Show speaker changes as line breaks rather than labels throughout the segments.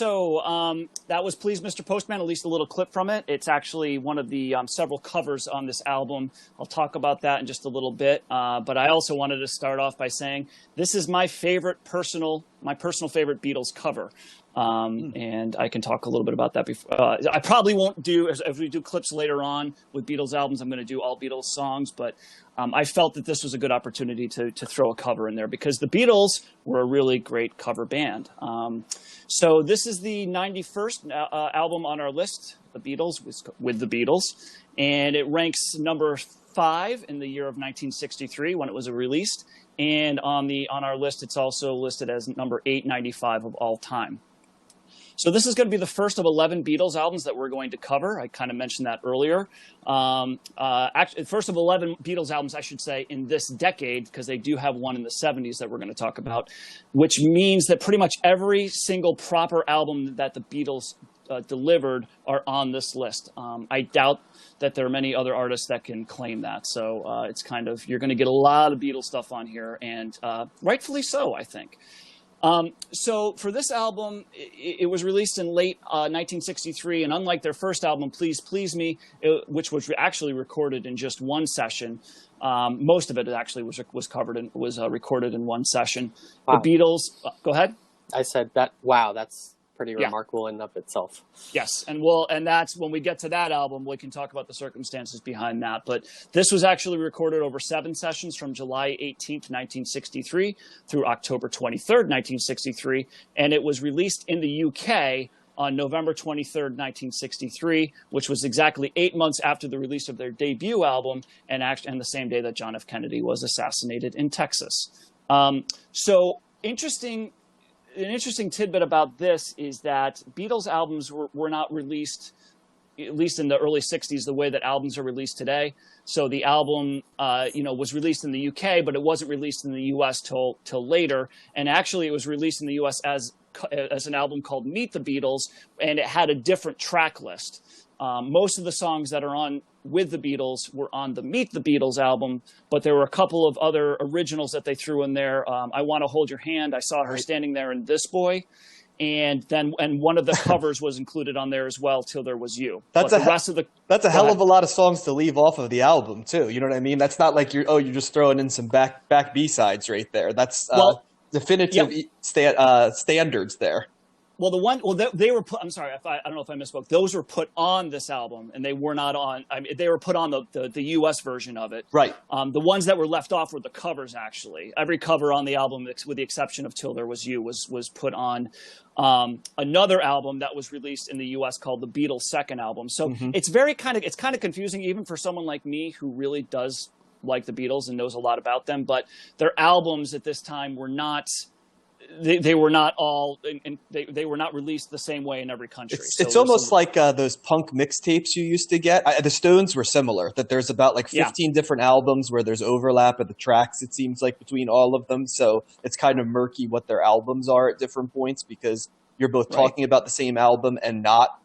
That was Please Mr. Postman, at least a little clip from it. It's actually one of the several covers on this album. I'll talk about that in just a little bit. But I also wanted to start off by saying this is my personal favorite Beatles cover. And I can talk a little bit about that before. I probably won't do, if we do clips later on with Beatles albums, I'm going to do all Beatles songs, but I felt that this was a good opportunity to throw a cover in there because the Beatles were a really great cover band. So this is the 91st album on our list, The Beatles, with the Beatles, and it ranks number 5 in the year of 1963 when it was released, and on our list it's also listed as number 895 of all time. So this is going to be the first of 11 Beatles albums that we're going to cover. I kind of mentioned that earlier. Actually, first of 11 Beatles albums, I should say, in this decade, because they do have one in the 70s that we're going to talk about, which means that pretty much every single proper album that the Beatles delivered are on this list. I doubt that there are many other artists that can claim that. So it's kind of, you're going to get a lot of Beatles stuff on here, and rightfully so, I think. So for this album, it was released in late 1963, and unlike their first album, Please Please Me, which was actually recorded in just one session, most of it actually was recorded in one session. Wow. The Beatles, go ahead.
I said that. Wow, that's pretty remarkable in and of itself.
Yes, and that's when we get to that album, we can talk about the circumstances behind that. But this was actually recorded over 7 sessions from July 18th, 1963 through October 23rd, 1963, and it was released in the UK on November 23rd, 1963, which was exactly 8 months after the release of their debut album, and the same day that John F. Kennedy was assassinated in Texas. An interesting tidbit about this is that Beatles albums were not released, at least in the early 60s, the way that albums are released today. So the album, was released in the UK, but it wasn't released in the US till later. And actually, it was released in the US as an album called Meet the Beatles, and it had a different track list. Most of the songs that are on with the Beatles were on the Meet the Beatles album, but there were a couple of other originals that they threw in there. I Want to Hold Your Hand. I saw her standing there in This Boy. And one of the covers was included on there as well, Till There Was You.
That's a hell of a lot of songs to leave off of the album too. You know what I mean? That's not like you're just throwing in some back B-sides right there. That's definitive standards there.
Well, they were put. I'm sorry, I don't know if I misspoke. Those were put on this album, and they were not on. I mean, they were put on the U.S. version of it.
Right.
The ones that were left off were the covers. Actually, every cover on the album, with the exception of "Till There Was You," was put on another album that was released in the U.S. called the Beatles' second album. So it's kind of confusing, even for someone like me who really does like the Beatles and knows a lot about them. But their albums at this time were not. They were not all, they were not released the same way in every country.
It's almost like those punk mixtapes you used to get. The Stones were similar, that there's about like 15 different albums where there's overlap of the tracks, it seems like, between all of them. So it's kind of murky what their albums are at different points because you're both talking about the same album and not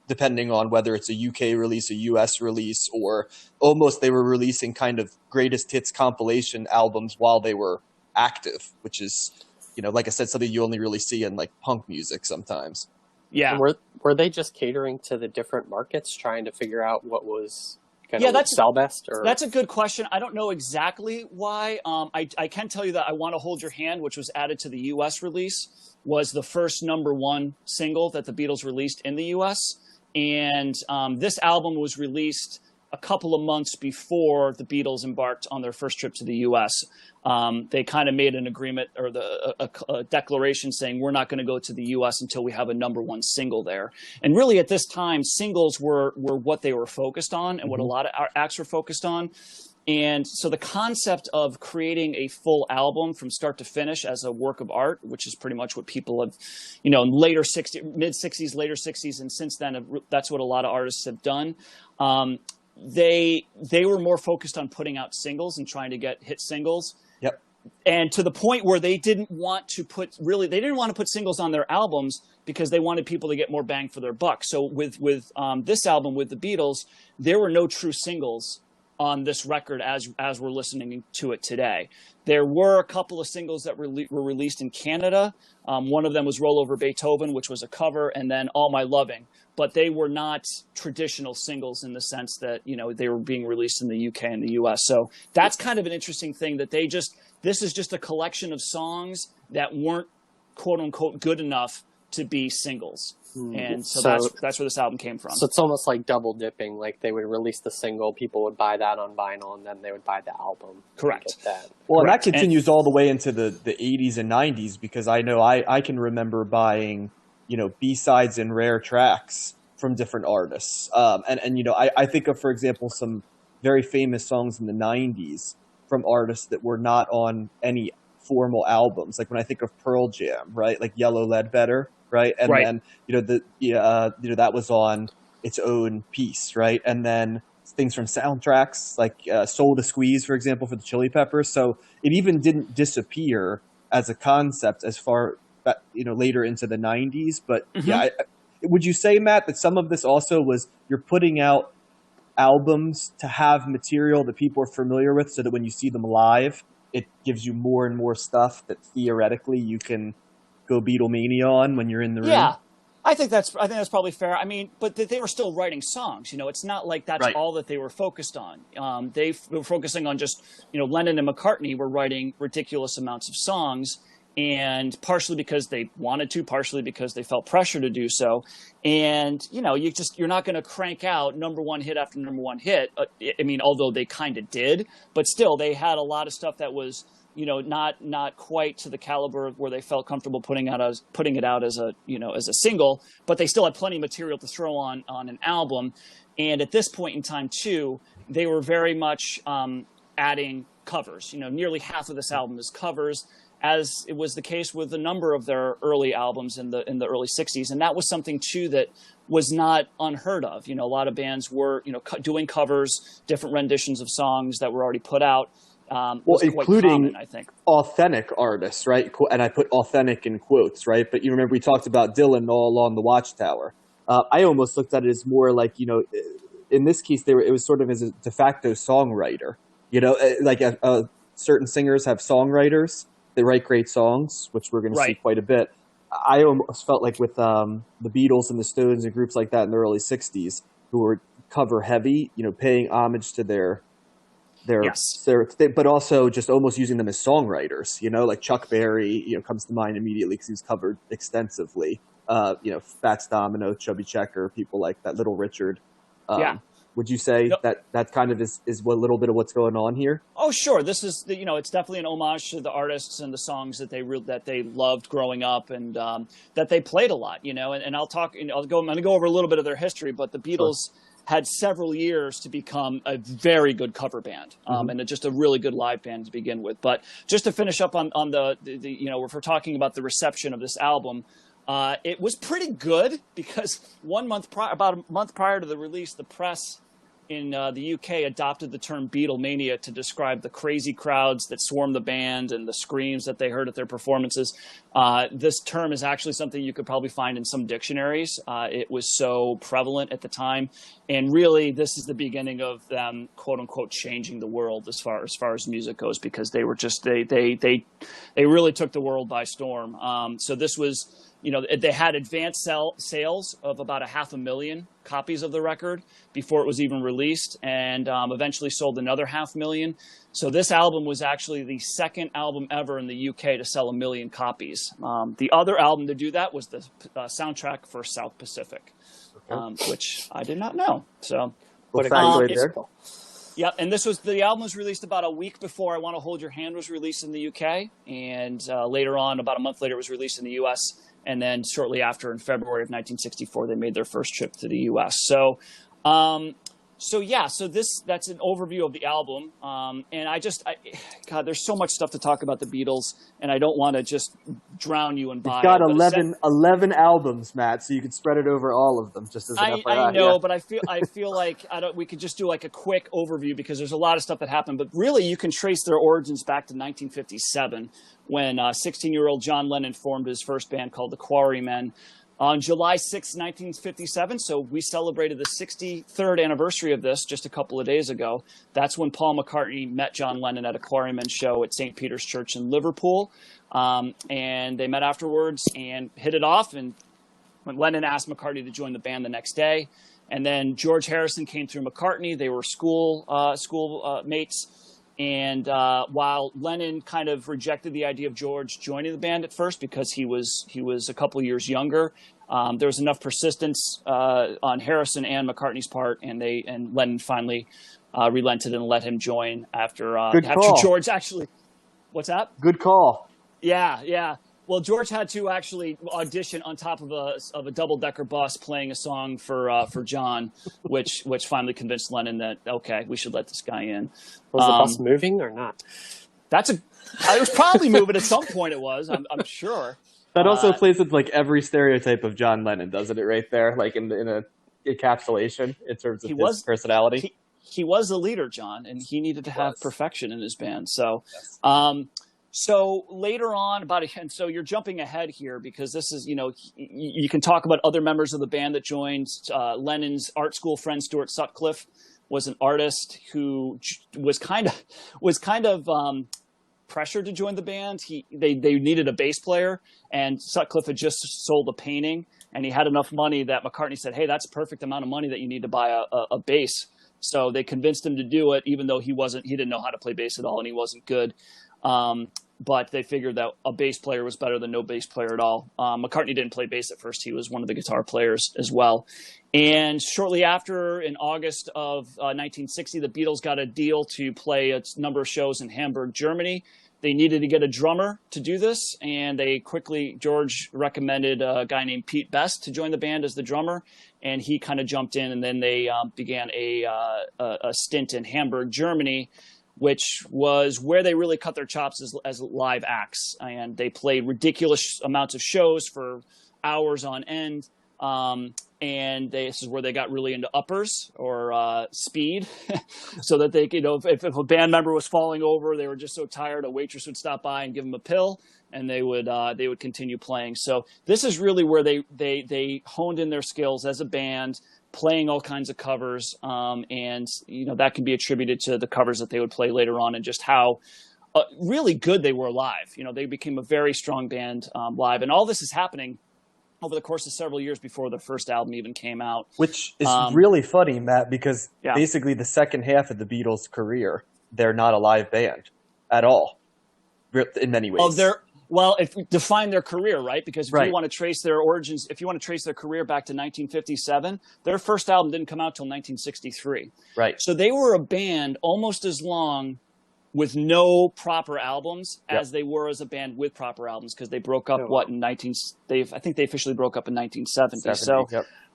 depending on whether it's a UK release, a US release, or almost they were releasing kind of greatest hits compilation albums while they were active, which is... like I said, something you only really see in like punk music sometimes.
Yeah.
Were they just catering to the different markets, trying to figure out what was going to sell best? Or?
That's a good question. I don't know exactly why. I can tell you that I Want to Hold Your Hand, which was added to the U.S. release, was the first #1 single that the Beatles released in the U.S. And this album was released a couple of months before the Beatles embarked on their first trip to the U.S. They kind of made an agreement or a declaration saying we're not going to go to the U.S. until we have a #1 single there. And really at this time, singles were what they were focused on and what a lot of acts were focused on. And so the concept of creating a full album from start to finish as a work of art, which is pretty much what people have, in mid-60s, later 60s, and since then, that's what a lot of artists have done. They were more focused on putting out singles and trying to get hit singles.
Yep.
And to the point where they didn't want to put singles on their albums because they wanted people to get more bang for their buck. So with this album with the Beatles, there were no true singles on this record as we're listening to it today. There were a couple of singles that were released in Canada. One of them was Roll Over Beethoven, which was a cover, and then All My Loving. But they were not traditional singles in the sense that, you know, they were being released in the UK and the US. So that's kind of an interesting thing that this is just a collection of songs that weren't, quote unquote, good enough to be singles. And so that's where this album came from.
So it's almost like double dipping. Like they would release the single, people would buy that on vinyl, and then they would buy the album.
Correct.
That.
Well,
Correct.
And that continues all the way into the 80s and 90s, because I know I can remember buying, you know, B-sides and rare tracks from different artists. And you know, I think of, for example, some very famous songs in the 90s from artists that were not on any formal albums. Like when I think of Pearl Jam, right? Like Yellow Ledbetter, right? And then, you know, you know, that was on its own piece, right? And then things from soundtracks like Soul to Squeeze, for example, for the Chili Peppers. So it even didn't disappear as a concept as far, you know, later into the 90s. But yeah, would you say, Matt, that some of this also was you're putting out albums to have material that people are familiar with, so that when you see them live, it gives you more and more stuff that theoretically you can go Beatlemania on when you're in the room?
Yeah, I think that's probably fair. I mean, but they were still writing songs. You know, it's not like that's all that they were focused on. They were focusing on just, you know, Lennon and McCartney were writing ridiculous amounts of songs, and partially because they wanted to, partially because they felt pressure to do so. And, you know, you're not going to crank out number one hit after number one hit. I mean, although they kind of did, but still they had a lot of stuff that was, you know, not quite to the caliber of where they felt comfortable putting it out as a, you know, as a single, but they still had plenty of material to throw on an album. And at this point in time too, they were very much adding covers. You know, nearly half of this album is covers, as it was the case with a number of their early albums in the early 60s. And that was something too that was not unheard of. You know, a lot of bands were, you know, doing covers, different renditions of songs that were already put out.
Well, including
common, I think,
authentic artists, right? And I put authentic in quotes, right? But you remember we talked about Dylan all along the Watchtower. I almost looked at it as more like, you know, in this case, it was sort of as a de facto songwriter. You know, like certain singers have songwriters that write great songs, which we're going to see quite a bit. I almost felt like with the Beatles and the Stones and groups like that in the early 60s, who were cover heavy, you know, paying homage to their but also just almost using them as songwriters, you know, like Chuck Berry, you know, comes to mind immediately because he's covered extensively. You know, Fats Domino, Chubby Checker, people like that, Little Richard. Would you say that kind of is a little bit of what's going on here? Oh,
sure. This is, you know, it's definitely an homage to the artists and the songs that they loved growing up, and that they played a lot, you know. And I'm going to go over a little bit of their history, but the Beatles had several years to become a very good cover band, and just a really good live band to begin with. But just to finish up on the you know, if we're talking about the reception of this album, it was pretty good, because about a month prior to the release, the press in the UK adopted the term Beatlemania to describe the crazy crowds that swarmed the band and the screams that they heard at their performances. This term is actually something you could probably find in some dictionaries. It was so prevalent at the time. And really, this is the beginning of them, quote unquote, changing the world as far as music goes, because they were just, they really took the world by storm. So this was, you know, they had advanced sales of about 500,000 copies of the record before it was even released, and eventually sold another 500,000. So this album was actually the second album ever in the UK to sell 1 million copies. The other album to do that was the soundtrack for South Pacific, which I did not know. So, yeah, and the album was released about a week before I Want to Hold Your Hand was released in the UK, and later on, about a month later, it was released in the US. And then shortly after, in February of 1964, they made their first trip to the U.S. So that's an overview of the album. And God, there's so much stuff to talk about the Beatles, and I don't want to just drown you in bio.
You've got 11 albums, Matt, so you could spread it over all of them, just as an FYI.
I know, but I feel like we could just do like a quick overview, because there's a lot of stuff that happened. But really, you can trace their origins back to 1957, when 16-year-old John Lennon formed his first band called the Quarrymen. On July 6, 1957, so we celebrated the 63rd anniversary of this just a couple of days ago. That's when Paul McCartney met John Lennon at a Quarrymen show at St. Peter's Church in Liverpool. And they met afterwards and hit it off. And when Lennon asked McCartney to join the band the next day. And then George Harrison came through McCartney. They were school mates. And while Lennon kind of rejected the idea of George joining the band at first because he was a couple of years younger, there was enough persistence on Harrison and McCartney's part, and Lennon finally relented and let him join after George actually. What's that?
Good call.
Yeah. Well, George had to actually audition on top of a double-decker bus playing a song for John, which finally convinced Lennon that, okay, we should let this guy in.
Was the bus moving or not?
It was probably moving at some point. It was, I'm sure.
That also plays with like every stereotype of John Lennon, doesn't it? Right there, like in a encapsulation in terms of his personality.
He was a leader, John, and he needed to have perfection in his band. So. Yes. So later on, and so you're jumping ahead here because this is, you can talk about other members of the band that joined. Lennon's art school friend Stuart Sutcliffe was an artist who was kind of pressured to join the band. They needed a bass player, and Sutcliffe had just sold a painting, and he had enough money that McCartney said, "Hey, that's a perfect amount of money that you need to buy a bass." So they convinced him to do it, even though he didn't know how to play bass at all, and he wasn't good. But they figured that a bass player was better than no bass player at all. McCartney didn't play bass at first. He was one of the guitar players as well. And shortly after, in August of 1960, the Beatles got a deal to play a number of shows in Hamburg, Germany. They needed to get a drummer to do this, and George recommended a guy named Pete Best to join the band as the drummer, and he kind of jumped in, and then they began a stint in Hamburg, Germany, which was where they really cut their chops as live acts. And they played ridiculous amounts of shows for hours on end. And this is where they got really into uppers or speed so that they, if a band member was falling over, they were just so tired, a waitress would stop by and give them a pill, and they would continue playing. So this is really where they honed in their skills as a band, playing all kinds of covers, and that can be attributed to the covers that they would play later on and just how really good they were live. They became a very strong band live, and all this is happening over the course of several years before the first album even came out. Which
is really funny, Matt, because basically the second half of the Beatles' career, they're not a live band at all, in many ways.
Well, if we define their career, right? Because if you want to trace their origins, if you want to trace their career back to 1957, their first album didn't come out till 1963.
Right.
So they were a band almost as long with no proper albums as they were as a band with proper albums, because they broke up I think they officially broke up in 1970. So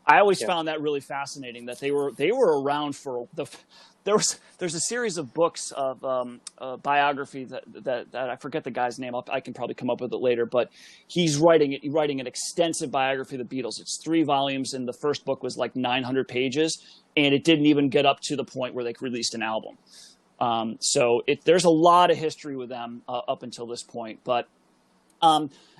I always found that really fascinating that they were around for there's a series of books of biography that I forget the guy's name. I can probably come up with it later, but he's writing an extensive biography of the Beatles. It's 3 volumes, and the first book was like 900 pages, and it didn't even get up to the point where they released an album. So there's a lot of history with them up until this point. But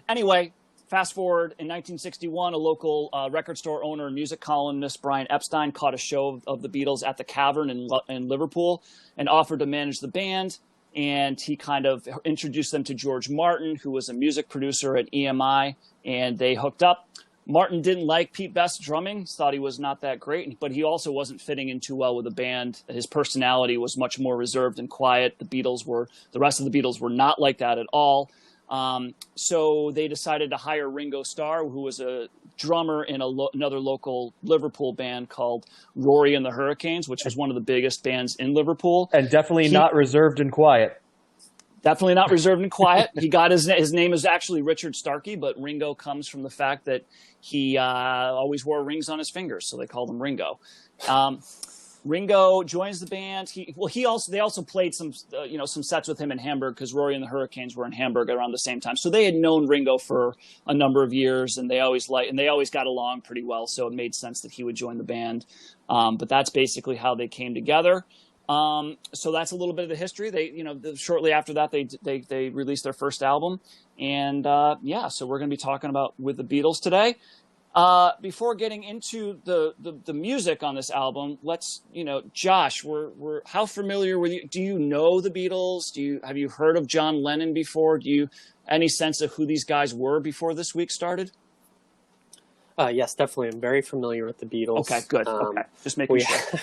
anyway, fast forward, in 1961, a local record store owner and music columnist, Brian Epstein, caught a show of the Beatles at the Cavern in Liverpool and offered to manage the band. And he kind of introduced them to George Martin, who was a music producer at EMI, and they hooked up. Martin didn't like Pete Best's drumming, thought he was not that great, but he also wasn't fitting in too well with the band. His personality was much more reserved and quiet. The rest of the Beatles were not like that at all. So they decided to hire Ringo Starr, who was a drummer in another local Liverpool band called Rory and the Hurricanes, which was one of the biggest bands in Liverpool.
And definitely not reserved and quiet.
Definitely not reserved and quiet. He got his name is actually Richard Starkey, but Ringo comes from the fact that he always wore rings on his fingers, so they called him Ringo. Ringo joins the band. They also played some sets with him in Hamburg, because Rory and the Hurricanes were in Hamburg around the same time. So they had known Ringo for a number of years, and they always got along pretty well. So it made sense that he would join the band. But that's basically how they came together. So that's a little bit of the history. Shortly after that, they released their first album, and so we're going to be talking about with the Beatles today. before getting into the music on this album, let's, Josh, we're how familiar with you? Do you know the Beatles? Have you heard of John Lennon before? Do you any sense of who these guys were before this week started?
Yes, definitely. I'm very familiar with the Beatles.
Okay, good. Okay, just making sure.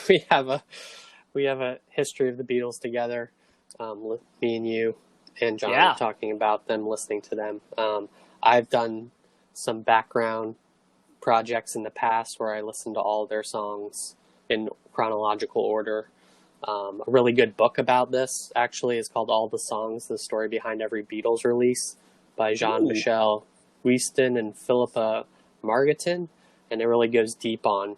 We have a history of the Beatles together. Me and you and John talking about them, listening to them. I've done some background projects in the past where I listened to all their songs in chronological order. A really good book about this actually is called All the Songs, the Story Behind Every Beatles Release by Jean-Michel Huiston and Philippa Margatin, and it really goes deep on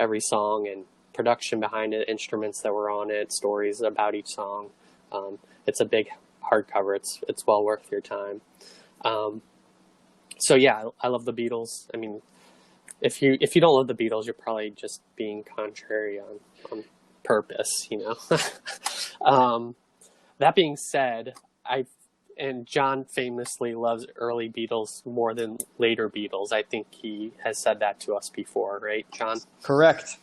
every song and production behind it, instruments that were on it, stories about each song. It's a big hardcover. It's well worth your time. So yeah, I love the Beatles. I mean, if you don't love the Beatles, you're probably just being contrary on purpose, That being said, and John famously loves early Beatles more than later Beatles. I think he has said that to us before, right, John?
Correct.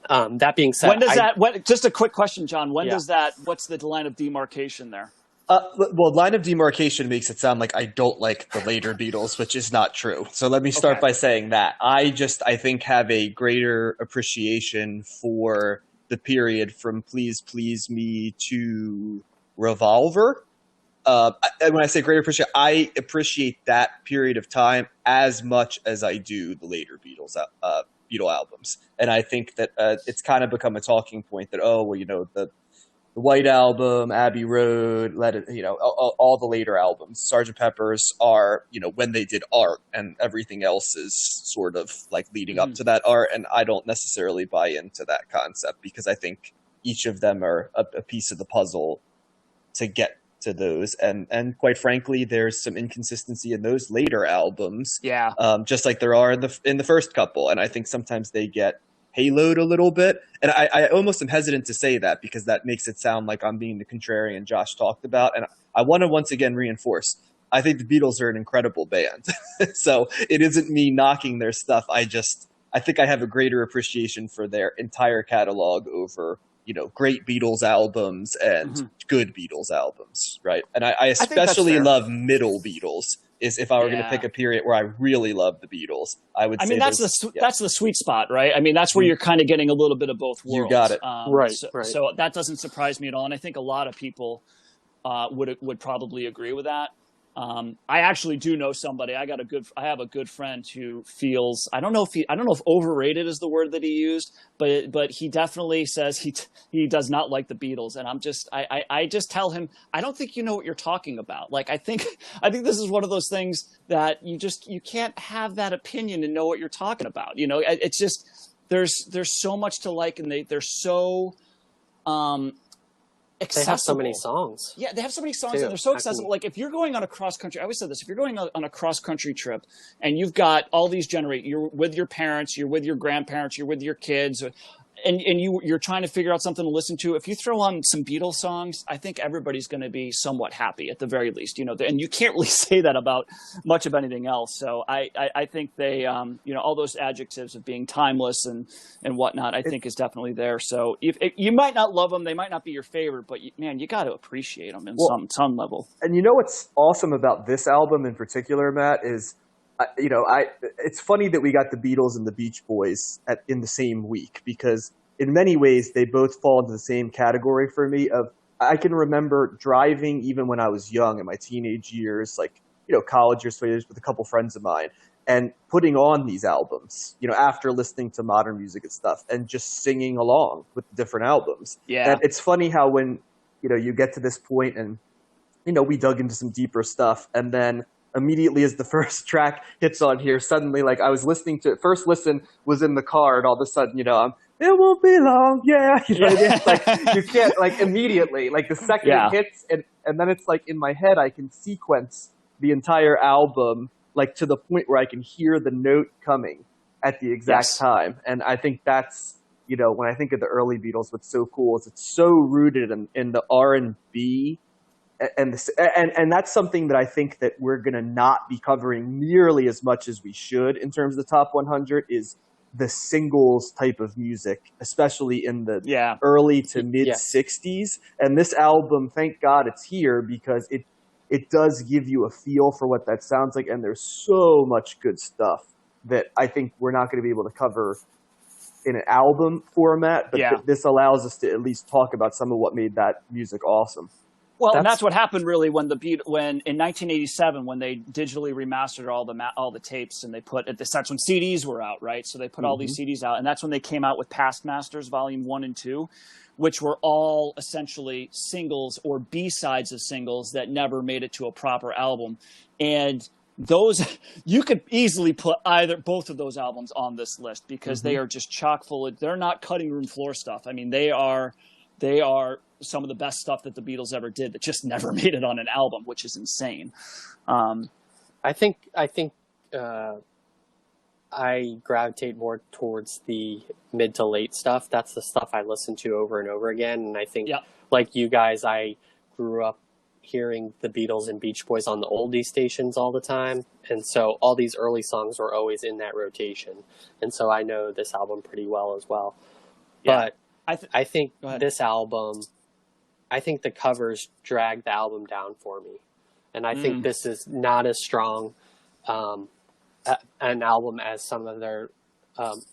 That being said,
when does just a quick question, John, does that, what's the line of demarcation there?
Well, line of demarcation makes it sound like I don't like the later Beatles, which is not true. So let me start by saying that. I think have a greater appreciation for the period from Please Please Me to Revolver. When I say greater appreciation, I appreciate that period of time as much as I do the later Beatles albums. And I think that it's kind of become a talking point that, the White Album, Abbey Road, all the later albums, Sgt. Pepper's are, when they did art, and everything else is sort of like leading up to that art. And I don't necessarily buy into that concept because I think each of them are a piece of the puzzle to get to those. And quite frankly, there's some inconsistency in those later albums. Yeah. Just like there are in the first couple. And I think sometimes they get haloed a little bit. And I almost am hesitant to say that because that makes it sound like I'm being the contrarian Josh talked about. And I want to once again reinforce, I think the Beatles are an incredible band. So it isn't me knocking their stuff. I think I have a greater appreciation for their entire catalog over, great Beatles albums and good Beatles albums, right? And I especially love middle Beatles. Is if I were going to pick a period where I really love the Beatles, I would say
that's the sweet spot, right? I mean, that's where you're kind of getting a little bit of both worlds.
You got it.
Right.
So that doesn't surprise me at all. And I think a lot of people would probably agree with that. I actually do know somebody. I have a good friend who feels, I don't know if overrated is the word that he used, but he definitely says he does not like the Beatles. And I just tell him, I don't think you know what you're talking about. Like, I think this is one of those things that you can't have that opinion and know what you're talking about. It's just, there's so much to like, and they're so, accessible. They have so
many songs.
Yeah, they have so many songs, and they're so accessible. Like, if you're going on a cross-country, I always said this, if you're going on a cross-country trip and you've got all these you're with your parents, you're with your grandparents, you're with your kids, and you're trying to figure out something to listen to, if you throw on some Beatles songs, I think everybody's going to be somewhat happy at the very least, and you can't really say that about much of anything else. So I think they, all those adjectives of being timeless and whatnot, I think is definitely there. So if you might not love them, they might not be your favorite, but man, you got to appreciate them in some level.
And what's awesome about this album in particular, Matt, is it's funny that we got the Beatles and the Beach Boys in the same week because in many ways they both fall into the same category for me. I can remember driving even when I was young in my teenage years, like college years with a couple friends of mine, and putting on these albums, after listening to modern music and stuff, and just singing along with the different albums. Yeah, and it's funny how when you get to this point and we dug into some deeper stuff, and then immediately as the first track hits on here, suddenly, like, I was listening to first listen was in the car, and all of a sudden, it won't be long, yeah. It's like you can't, like, immediately, like the second it hits, and then it's like in my head I can sequence the entire album, like to the point where I can hear the note coming at the exact time. And I think that's, when I think of the early Beatles, what's so cool is it's so rooted in the R&B and that's something that I think that we're going to not be covering nearly as much as we should in terms of the top 100 is the singles type of music, especially in the early to mid 60s. And this album, thank God it's here, because it does give you a feel for what that sounds like. And there's so much good stuff that I think we're not going to be able to cover in an album format, but this allows us to at least talk about some of what made that music awesome.
Well, and that's what happened really when in 1987 when they digitally remastered all the tapes, and they put that's when CDs were out, right? So they put all these CDs out, and that's when they came out with Past Masters Volume 1 and 2, which were all essentially singles or B-sides of singles that never made it to a proper album. And those, you could easily put both of those albums on this list, because they are just chock full of, they're not cutting room floor stuff. I mean, they are some of the best stuff that the Beatles ever did that just never made it on an album, which is insane.
I think I gravitate more towards the mid to late stuff. That's the stuff I listen to over and over again. And I think, like you guys, I grew up hearing the Beatles and Beach Boys on the oldie stations all the time. And so all these early songs were always in that rotation. And so I know this album pretty well as well.
Yeah.
But I think this album, I think the covers drag the album down for me. And I think this is not as strong an album as some of their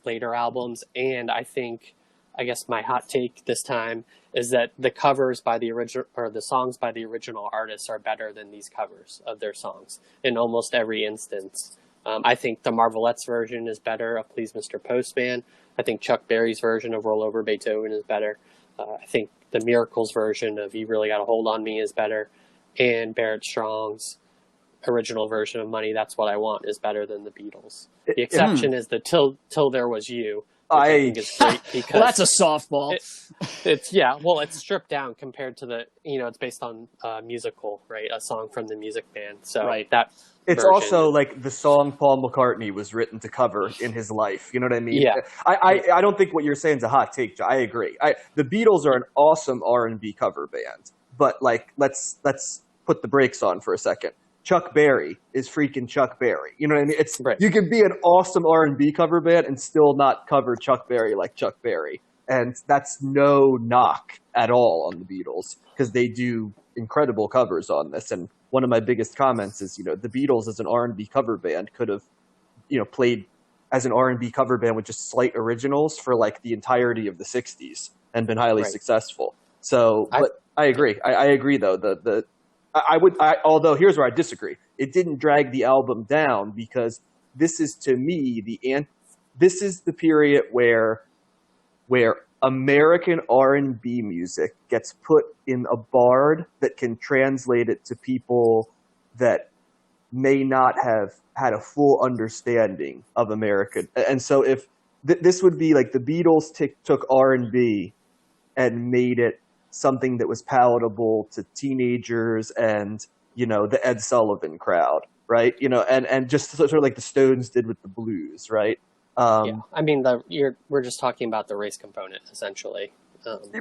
later albums. And I guess my hot take this time is that the covers by the original, or the songs by the original artists, are better than these covers of their songs in almost every instance. I think the Marvelettes version is better of Please Mr. Postman. I think Chuck Berry's version of Roll Over Beethoven is better. I think the Miracles version of You Really Got a Hold on Me is better. And Barrett Strong's original version of Money, That's What I Want, is better than the Beatles. The exception is the Till There Was You, which I think is great because
well, that's a softball.
It's stripped down compared to the, it's based on a musical, right? A song from the Music Band. So that
it's
version,
also like the song Paul McCartney was written to cover in his life. You know what I mean?
Yeah.
I don't think what you're saying is a hot take, Joe. I agree. The Beatles are an awesome R&B cover band, but like let's put the brakes on for a second. Chuck Berry is freaking Chuck Berry. You know what I mean? It's You can be an awesome R&B cover band and still not cover Chuck Berry like Chuck Berry. And that's no knock at all on the Beatles, because they do incredible covers on this. And one of my biggest comments is, the Beatles as an R&B cover band could have, played as an R&B cover band with just slight originals for like the entirety of the 60s and been highly successful. So, but I agree. I agree though. Although here's where I disagree. It didn't drag the album down, because this is, to me, this is the period where American R&B music gets put in a bard that can translate it to people that may not have had a full understanding of American. And so if this would be like the Beatles took R&B and made it something that was palatable to teenagers and, the Ed Sullivan crowd, right? And just sort of like the Stones did with the blues, right?
I mean, we're just talking about the race component, essentially.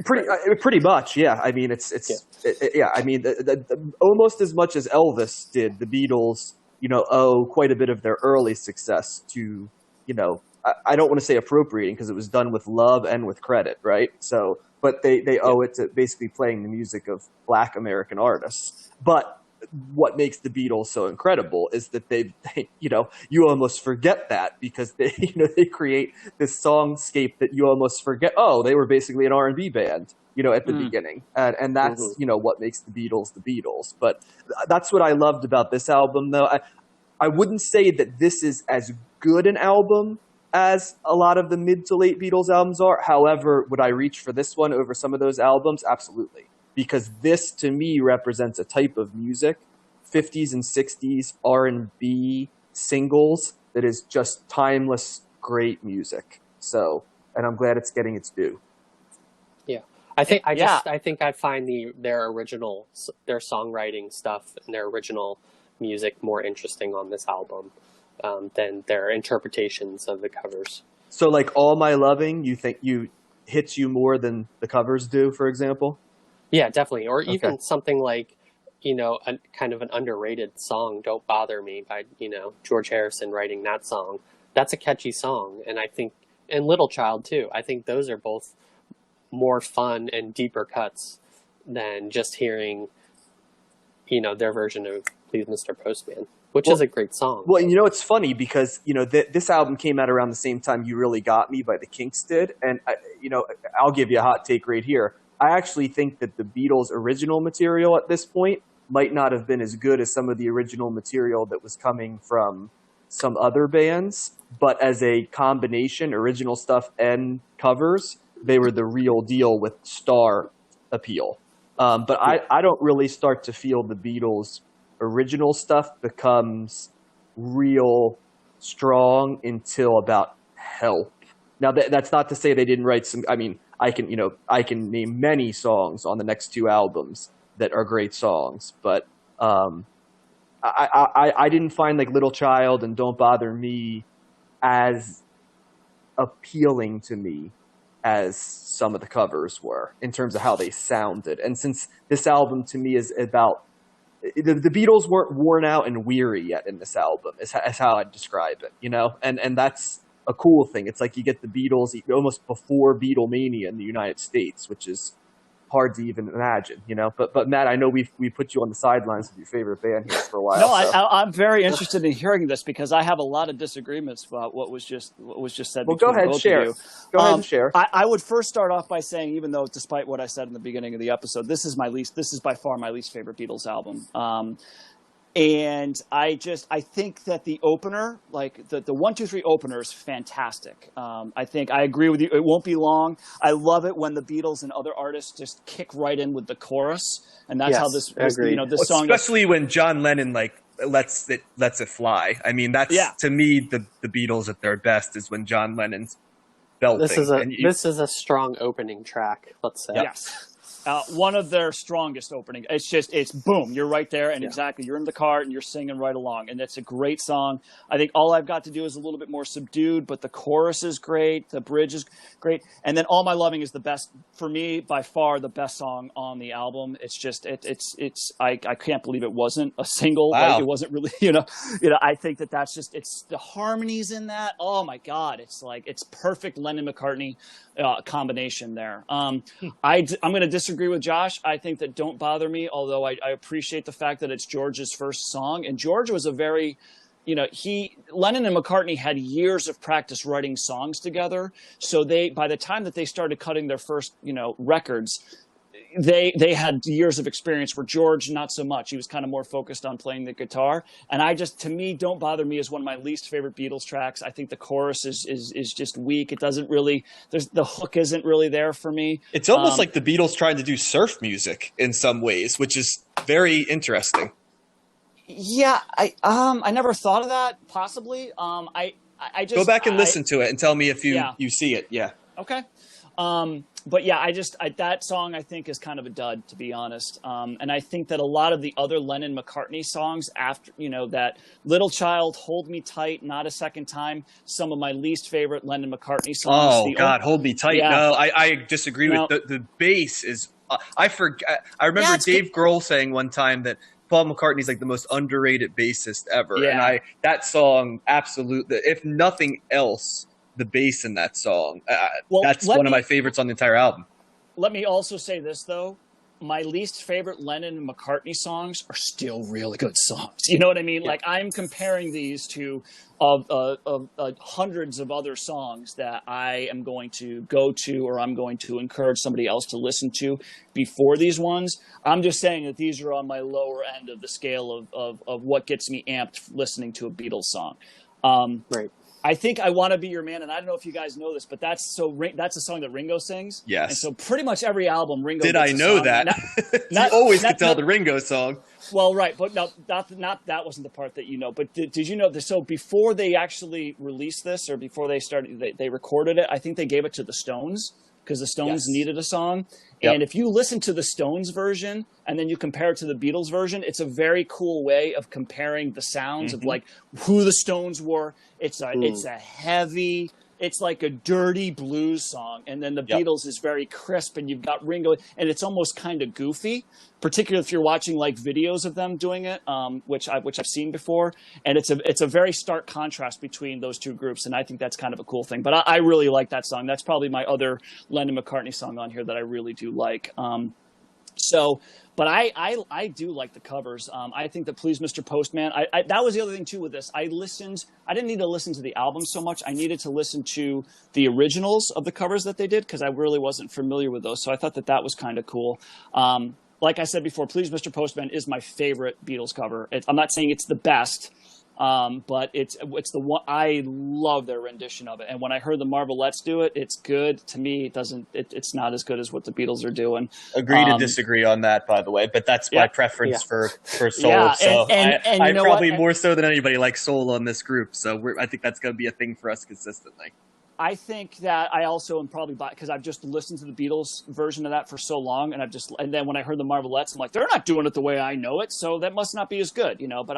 Pretty much, yeah. I mean, I mean, almost as much as Elvis did, the Beatles, owe quite a bit of their early success to, I don't want to say appropriating, because it was done with love and with credit, right? So, but they owe it to basically playing the music of Black American artists. But what makes the Beatles so incredible is that they you almost forget that, because they create this songscape that you almost forget. Oh, they were basically an R&B band, at the beginning, and that's what makes the Beatles. But that's what I loved about this album, though. I wouldn't say that this is as good an album as a lot of the mid to late Beatles albums are. However, would I reach for this one over some of those albums? Absolutely. Because this, to me, represents a type of music, 50s and 60s R&B singles, that is just timeless, great music. So, and I'm glad it's getting its due.
Yeah. I think I find their songwriting stuff and their original music more interesting on this album than their interpretations of the covers.
So like All My Loving, you think hits you more than the covers do, for example?
Yeah, definitely. Or even something like kind of an underrated song, "Don't Bother Me" by George Harrison writing that song. That's a catchy song, and I think, and Little Child too. I think those are both more fun and deeper cuts than just hearing, their version of "Please, Mr. Postman," which is a great song.
Well, and it's funny because this album came out around the same time "You Really Got Me" by the Kinks did, and I'll give you a hot take right here. I actually think that the Beatles' original material at this point might not have been as good as some of the original material that was coming from some other bands, but as a combination, original stuff and covers, they were the real deal with star appeal. But I don't really start to feel the Beatles' original stuff becomes real strong until about Help. Now, that's not to say they didn't write some. I mean, I can name many songs on the next two albums that are great songs, but I didn't find like "Little Child" and "Don't Bother Me" as appealing to me as some of the covers were in terms of how they sounded. And since this album to me is about the Beatles weren't worn out and weary yet in this album, is how I'd describe it, and that's a cool thing. It's like you get the Beatles almost before Beatlemania in the United States, which is hard to even imagine, But Matt, I know we put you on the sidelines with your favorite band here for a while.
No, I'm very interested in hearing this because I have a lot of disagreements about what was just said.
Well, go ahead, share. Go ahead and share.
I would first start off by saying, even though, despite what I said in the beginning of the episode, this is by far my least favorite Beatles album. And I think that the opener, like the 1, 2, 3 opener is fantastic. I think I agree with you. It won't be long. I love it when the Beatles and other artists just kick right in with the chorus. And that's how this song.
Especially when John Lennon lets it fly. I mean, that's to me the Beatles at their best is when John Lennon's belting.
This is a strong opening track, let's say.
Yes. One of their strongest opening. It's boom, you're right there, and exactly, you're in the car and you're singing right along, and it's a great song. I think All I've Got to Do is a little bit more subdued, but the chorus is great, the bridge is great, and then All My Loving is the best, for me, by far the best song on the album. It's just, I can't believe it wasn't a single.
Wow.
Like, it wasn't really, I think that's just, it's the harmonies in that. Oh my God, it's perfect Lennon-McCartney combination there. I'm going to disagree with Josh. I think that "Don't Bother Me," although I appreciate the fact that it's George's first song, and George was a very, Lennon and McCartney had years of practice writing songs together. So by the time that they started cutting their first, records, they had years of experience, where George not so much. He was kind of more focused on playing the guitar. And to me, "Don't Bother Me" is one of my least favorite Beatles tracks. I think the chorus is just weak. It doesn't really, the hook isn't really there for me.
It's almost like the Beatles trying to do surf music in some ways, which is very interesting.
Yeah, I never thought of that. Possibly. I just
go back and listen to it and tell me if you see it. Yeah.
Okay. But yeah, that song I think is kind of a dud, to be honest. And I think that a lot of the other Lennon-McCartney songs after, that "Little Child," "Hold Me Tight," "Not a Second Time," some of my least favorite Lennon-McCartney songs.
Oh God, "Hold Me Tight." Yeah. No, I disagree with the bass is. I remember Dave Grohl saying one time that Paul McCartney's like the most underrated bassist ever, and that song absolutely, if nothing else, the bass in that song. That's one of my favorites on the entire album.
Let me also say this, though. My least favorite Lennon and McCartney songs are still really good songs. You know what I mean? Yeah. Like, I'm comparing these to hundreds of other songs that I am going to go to, or I'm going to encourage somebody else to listen to before these ones. I'm just saying that these are on my lower end of the scale of what gets me amped listening to a Beatles song.
Right.
I think "I Want to Be Your Man," and I don't know if you guys know this, but that's a song that Ringo sings.
Yes.
And so pretty much every album, Ringo
Did
gets
I know
song.
that? You always could tell the Ringo song.
Well, right, but no, not that wasn't the part that you know. But did you know this? So before they actually released this, or before they started, they recorded it, I think they gave it to the Stones, because the Stones needed a song. Yep. And if you listen to the Stones version and then you compare it to the Beatles version, it's a very cool way of comparing the sounds of like who the Stones were. It's a heavy, it's like a dirty blues song, and then the
Yep.
Beatles is very crisp, and you've got Ringo, and it's almost kind of goofy, particularly if you're watching like videos of them doing it, which I've seen before, and it's a very stark contrast between those two groups, and I think that's kind of a cool thing. But I really like that song. That's probably my other Lennon McCartney song on here that I really do like. But I do like the covers. I think that Please Mr. Postman, that was the other thing too with this. I didn't need to listen to the album so much. I needed to listen to the originals of the covers that they did because I really wasn't familiar with those. So I thought that was kind of cool. Like I said before, Please Mr. Postman is my favorite Beatles cover. I'm not saying it's the best, but it's the one. I love their rendition of it. And when I heard the Marvelettes do it, it's good. To me, it's not as good as what the Beatles are doing.
Agree to disagree on that, by the way, but that's my preference for Soul.
Yeah,
so
and
I
you know
probably
what?
more so than anybody like Soul on this group. So I think that's going to be a thing for us consistently.
I think that I also am probably because I've just listened to the Beatles version of that for so long, and then when I heard the Marvelettes, I'm like, they're not doing it the way I know it, so that must not be as good, But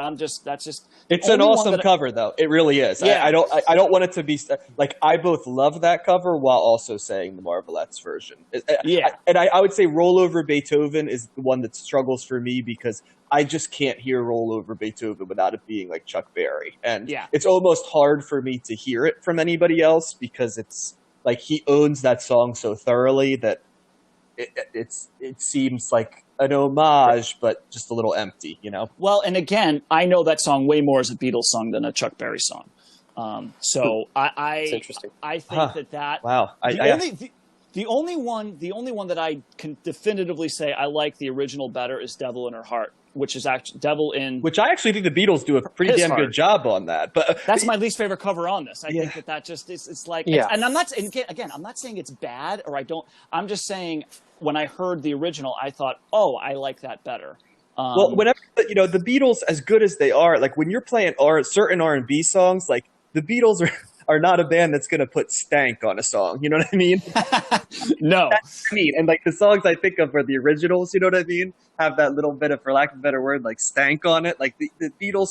It's an awesome cover, though. It really is.
Yeah.
I don't want it to be like I both love that cover while also saying the Marvelettes version.
Yeah,
and I would say Roll Over Beethoven is the one that struggles for me because I just can't hear Roll Over Beethoven without it being like Chuck Berry. And it's almost hard for me to hear it from anybody else because it's like he owns that song so thoroughly that it seems like an homage, but just a little empty,
Well, and again, I know that song way more as a Beatles song than a Chuck Berry song. So
That's interesting.
I think that
wow.
The only one that I can definitively say I like the original better is Devil in Her Heart, which is actually
which I actually think the Beatles do a pretty damn good job on that. But
that's my least favorite cover on this. I think that just is. It's like, and I'm not. And again, I'm not saying it's bad or I don't. I'm just saying when I heard the original, I thought, oh, I like that better.
Well, whenever the Beatles, as good as they are, like when you're playing certain R&B songs, like the Beatles are not a band that's going to put stank on a song. You know what I mean?
No.
That's what I mean. And like the songs I think of are the originals, you know what I mean? Have that little bit of, for lack of a better word, like stank on it. Like the Beatles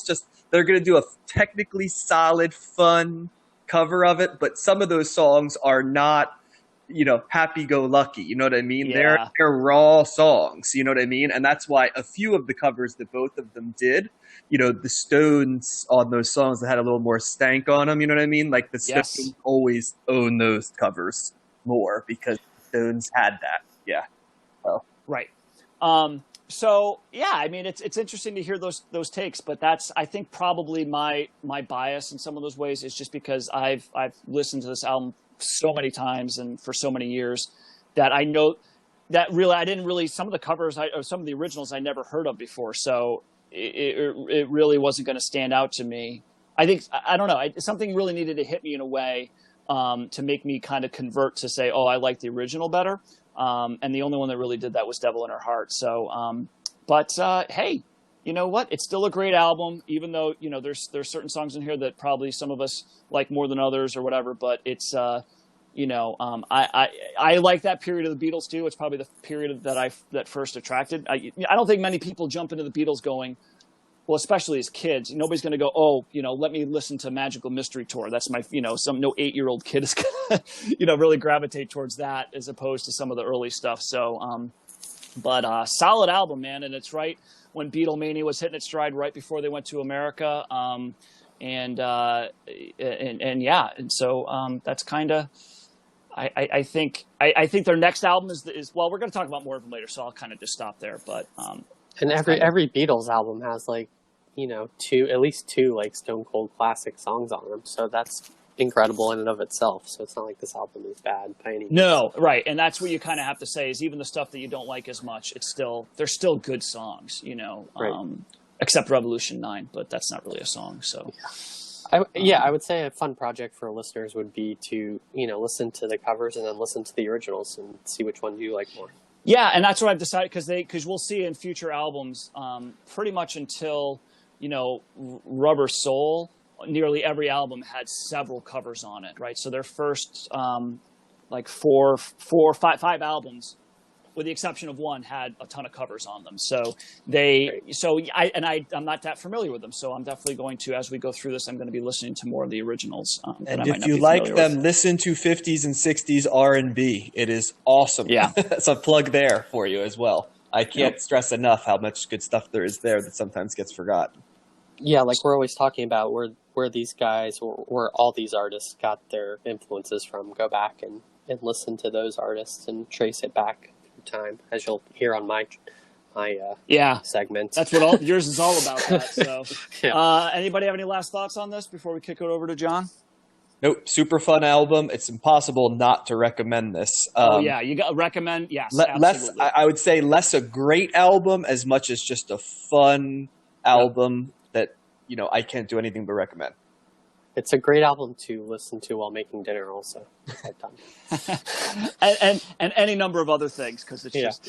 they're going to do a technically solid, fun cover of it. But some of those songs are not, happy-go-lucky. You know what I mean?
Yeah.
They're raw songs. You know what I mean? And that's why a few of the covers that both of them did, the Stones on those songs that had a little more stank on them, you know what I mean? Like the Stones always own those covers more because the Stones had that. Yeah. So.
Right. So yeah, I mean, it's interesting to hear those takes, but that's, I think, probably my bias in some of those ways is just because I've listened to this album so many times and for so many years that I know that really I didn't really, some of the covers or some of the originals I never heard of before, so it really wasn't going to stand out to me. I think I don't know, something really needed to hit me in a way to make me kind of convert to say, oh, I like the original better. And the only one that really did that was Devil in Her Heart. So, hey, you know what? It's still a great album, even though, there's certain songs in here that probably some of us like more than others or whatever, but it's, I like that period of the Beatles too. It's probably the period that first attracted. I don't think many people jump into the Beatles going, well, especially as kids, nobody's going to go, oh, let me listen to Magical Mystery Tour. That's my, no 8-year-old kid is going to, really gravitate towards that as opposed to some of the early stuff. So, solid album, man. And it's right when Beatlemania was hitting its stride right before they went to America. And so that's kind of, I think their next album is well, we're going to talk about more of them later, so I'll kind of just stop there. But
and every Beatles album has at least two like Stone Cold classic songs on them, so that's incredible in and of itself. So it's not like this album is bad by any means.
No, right, and that's what you kind of have to say is even the stuff that you don't like as much, they're still good songs,
Right.
Except Revolution 9, but that's not really a song. So.
I would say a fun project for listeners would be to, listen to the covers and then listen to the originals and see which one you like more. Yeah,
and that's what I've decided because we'll see in future albums, pretty much until, Rubber Soul, nearly every album had several covers on it, right? So their first, five albums with the exception of one, had a ton of covers on them. So I'm not that familiar with them. So I'm definitely going to, as we go through this, I'm going to be listening to more of the originals.
And if you like them, listen to 50s and 60s R&B. It is awesome.
Yeah.
So plug there for you as well. I can't stress enough how much good stuff there is there that sometimes gets forgotten.
Yeah, like we're always talking about where these guys or where all these artists got their influences from. Go back and listen to those artists and trace it back through time, as you'll hear on my segment.
That's what yours is all about. That. So,
yeah.
Anybody have any last thoughts on this before we kick it over to John?
Nope, super fun album. It's impossible not to recommend this.
You got recommend. Yes, absolutely.
I would say less a great album as much as just a fun album that I can't do anything but recommend.
It's a great album to listen to while making dinner, also.
and any number of other things because it's just